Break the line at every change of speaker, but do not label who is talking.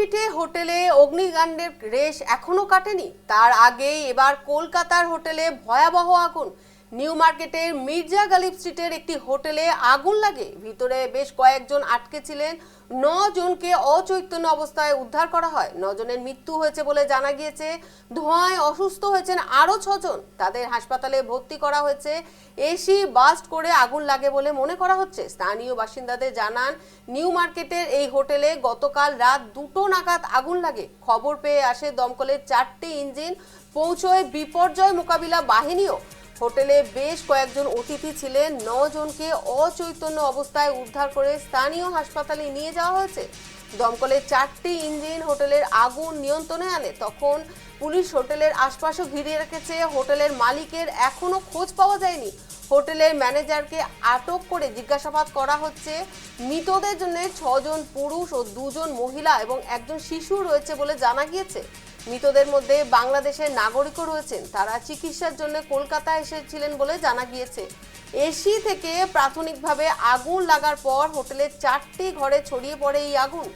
তারাপীঠে হোটেলে অগ্নিকাণ্ডের রেশ এখনো কাটেনি। তার আগেই এবার কলকাতার হোটেলে ভয়াবহ আগুন। নিউ মার্কেটের মির্জা গালিব স্ট্রিটের একটি হোটেলে আগুন লাগে। ভিতরে বেশ কয়েকজন আটকে ছিলেন। 9 জনকে অচৈতন্য অবস্থায় উদ্ধার করা হয়। 9 জনের মৃত্যু হয়েছে বলে জানা গিয়েছে। ধোঁয়ায় অসুস্থ হয়েছেন আরও 6 জন। তাদের হাসপাতালে ভর্তি করা হয়েছে। এসি বাস্ট করে আগুন লাগে বলে মনে করা হচ্ছে। স্থানীয় বাসিন্দাদের জানান, নিউ মার্কেটের এই হোটেলে গতকাল রাত 2টো নাগাদ আগুন লাগে। খবর পেয়ে আসে দমকলের 4টি ইঞ্জিন, পৌঁছয় বিপর্যয় মোকাবিলা বাহিনীও। হোটেলে বেশ কয়েকজন অতিথি ছিলেন। 9 জনকে অচৈতন্য অবস্থায় উদ্ধার করে স্থানীয় হাসপাতালে নিয়ে যাওয়া হয়েছে। দমকলের 4টি ইঞ্জিন হোটেলের আগুন নিয়ন্ত্রণে আনে। তখন পুলিশ হোটেলের আশপাশও ঘিরে রেখেছে। হোটেলের মালিকের এখনো খোঁজ পাওয়া যায়নি। হোটেলের ম্যানেজারকে আটক করে জিজ্ঞাসাবাদ করা হচ্ছে। মৃতদের জন্য 6 জন পুরুষ ও 2 জন মহিলা এবং একজন শিশু রয়েছে বলে জানা গিয়েছে। মৃতদের মধ্যে বাংলাদেশের নাগরিকও রয়েছেন। তারা চিকিৎসার জন্য কলকাতা এসেছিলেন বলে জানা গিয়েছে। এসি থেকে প্রাথমিকভাবে আগুন লাগার পর হোটেলের 4টি ঘরে ছড়িয়ে পড়ে এই আগুন।